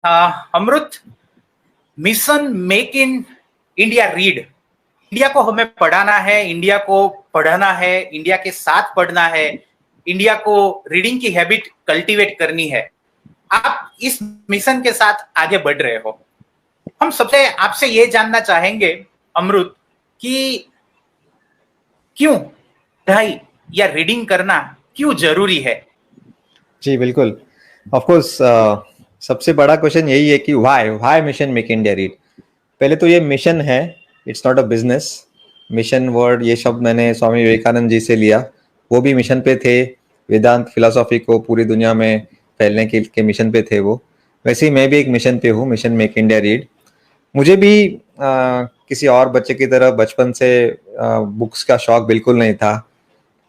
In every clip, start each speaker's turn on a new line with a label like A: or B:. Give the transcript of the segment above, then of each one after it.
A: Amrit, mission make in India read. India को हमें पढ़ाना है, इंडिया को पढ़ना है, इंडिया के साथ पढ़ना है, इंडिया को रीडिंग की हैबिट कल्टीवेट करनी है। आप इस मिशन के साथ आगे बढ़ रहे हो। हम सबसे आपसे ये जानना चाहेंगे अमृत कि क्यों पढ़ाई या रीडिंग करना क्यों जरूरी है।
B: जी बिल्कुल, ऑफ कोर्स। सबसे बड़ा क्वेश्चन यही है कि why mission make India read. पहले तो ये मिशन है, it's not a business. Mission word ये शब्द मैंने स्वामी विवेकानंद जी से लिया। वो भी मिशन पे थे, वेदांत फिलोसॉफी को पूरी दुनिया में फैलने के मिशन पे थे वो। वैसे ही मैं भी एक मिशन पे हूँ, मिशन मेक इंडिया रीड। मुझे भी किसी और बच्चे की तरह बचपन से बुक्स का शौक बिल्कुल नहीं था।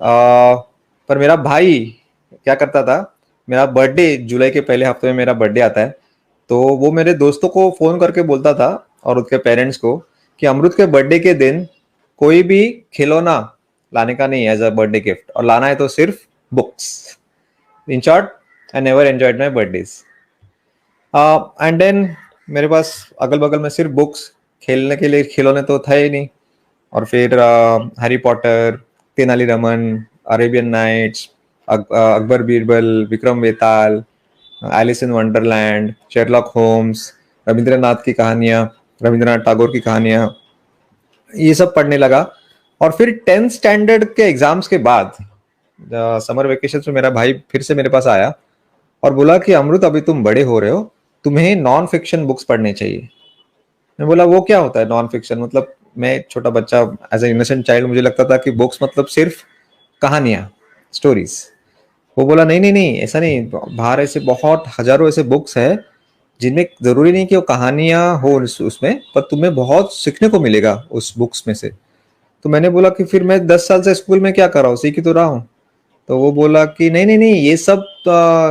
B: पर मेरा भाई क्या करता था, मेरा बर्थडे जुलाई के पहले हफ्ते में मेरा बर्थडे आता है, तो वो मेरे दोस्तों को फोन करके बोलता था और उसके पेरेंट्स को कि अमृत के बर्थडे के दिन कोई भी खिलौना लाने का नहीं एज अ बर्थडे गिफ्ट, और लाना है तो सिर्फ books. In short, I never enjoyed my birthdays. And then मेरे पास अगल बगल में सिर्फ बुक्स, खेलने के लिए खिलौने तो था ही नहीं। और फिर Harry Potter, Tenaliraman, Arabian Nights, Akbar Birbal, Vikram Betal, Alice in Wonderland, Sherlock Holmes, Rabindranath की कहानियाँ, रविंद्रनाथ टैगोर की कहानियाँ, ये सब पढ़ने लगा। और फिर 10th स्टैंडर्ड के एग्जाम्स के बाद समर वेकेशन में मेरा भाई फिर से मेरे पास आया और बोला कि अमृत, अभी तुम बड़े हो रहे हो, तुम्हें नॉन फिक्शन बुक्स पढ़ने चाहिए। मैं बोला वो क्या होता है नॉन फिक्शन? मतलब मैं छोटा बच्चा, एज ए इनोसेंट चाइल्ड, मुझे लगता था कि बुक्स मतलब सिर्फ कहानियां, स्टोरीज। वो बोला नहीं नहीं नहीं, ऐसा नहीं, बाहर ऐसे बहुत हजारों ऐसे बुक्स है जिनमें जरूरी नहीं कि वो कहानियां हो उसमें, पर तुम्हें बहुत सीखने को मिलेगा उस बुक्स में से। तो मैंने बोला कि फिर मैं 10 साल से स्कूल में क्या कर रहा हूँ, सीख ही तो रहा हूँ। तो वो बोला कि नहीं नहीं नहीं, ये सब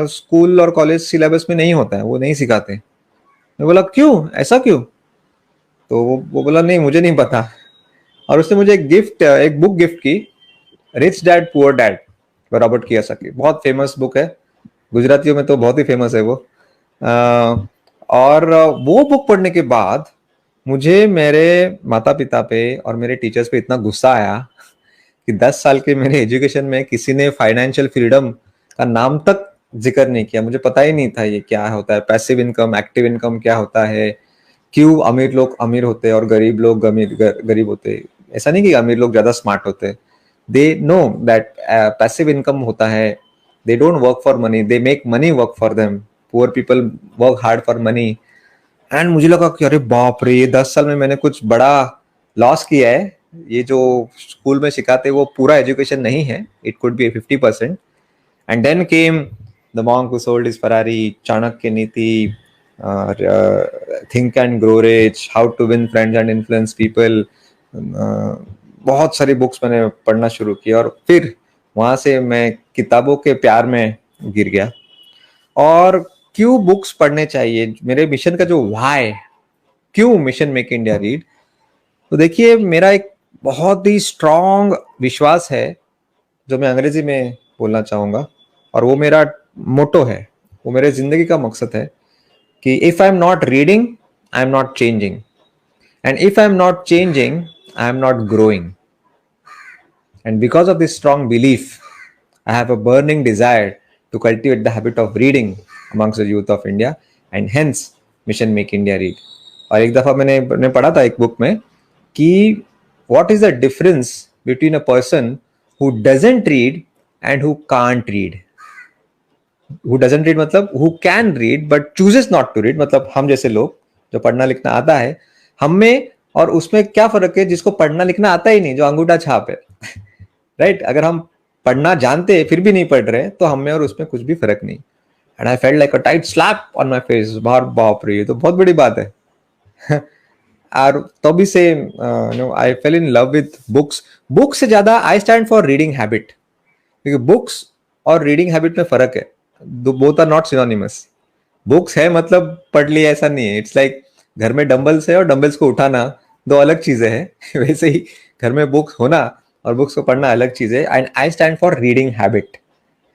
B: स्कूल और कॉलेज सिलेबस में नहीं होता है, वो नहीं सिखाते। मैं बोला क्यों, ऐसा क्यों? तो वो बोला नहीं, मुझे नहीं पता। और उसने मुझे एक बुक गिफ्ट की, rich dad poor dad, Robert Kiyosaki. बहुत फेमस बुक है, गुजरातियों में तो बहुत ही फेमस है वो। और वो बुक पढ़ने के बाद मुझे मेरे माता पिता पे और मेरे टीचर्स पे इतना गुस्सा आया कि 10 साल के मेरे एजुकेशन में किसी ने फाइनेंशियल फ्रीडम का नाम तक जिक्र नहीं किया। मुझे पता ही नहीं था ये क्या होता है, पैसिव इनकम, एक्टिव इनकम क्या होता है, क्यों अमीर लोग अमीर होते हैं और गरीब लोग गरीब होते हैं। ऐसा नहीं कि अमीर लोग ज्यादा स्मार्ट होते हैं, they know that passive income होता है। They don't work for money, they make money work for them. Poor people work hard for money. And मुझे लगा कि अरे बाप रे, ये 10 साल में मैंने कुछ बड़ा लॉस किया है। ये जो स्कूल में सिखाते वो पूरा एजुकेशन नहीं है, it could be 50%। And then came the monk who sold his Ferrari, Chanakya Niti, think and grow rich, how to win friends and influence people. बहुत सारी बुक्स मैंने पढ़ना शुरू किया और फिर वहां से मैं किताबों के प्यार में गिर गया। और क्यों बुक्स पढ़ने चाहिए, मेरे मिशन का जो व्हाई, क्यों मिशन मेक इंडिया रीड, तो देखिए मेरा एक बहुत ही स्ट्रॉन्ग विश्वास है जो मैं अंग्रेजी में बोलना चाहूंगा, और वो मेरा मोटो है, वो मेरे जिंदगी का मकसद है कि if I am not reading, I am not changing, and if I am not changing, I am not growing. And because of this strong belief, I have a burning desire to cultivate the habit of reading amongst the youth of India, and hence Mission Make India Read. और एक दफा मैंने पढ़ा था एक book में कि what is the difference between a person who doesn't read and who can't read. Who doesn't read मतलब who can read but chooses not to read, मतलब हम जैसे लोग जो पढ़ना लिखना आता है हम में, और उसमें क्या फर्क है जिसको पढ़ना लिखना आता ही नहीं, जो अंगूठा छाप है। राइट अगर हम पढ़ना जानते हैं फिर भी नहीं पढ़ रहे तो हम में और उसमें कुछ भी फर्क नहीं। And I felt like a tight slap on my face. बाप रे, ये तो बहुत बड़ी बात है। और तभी से I fell in love with books. Book से ज्यादा I stand for reading habit, क्योंकि बुक्स और रीडिंग हैबिट में फर्क है, both are not synonymous. Books है मतलब पढ़ लिया ऐसा नहीं है, इट्स लाइक घर में डंबल्स है और डंबल्स को उठाना दो अलग चीजें हैं। वैसे ही घर में बुक्स होना और बुक्स को पढ़ना अलग चीज है। And I stand for reading habit.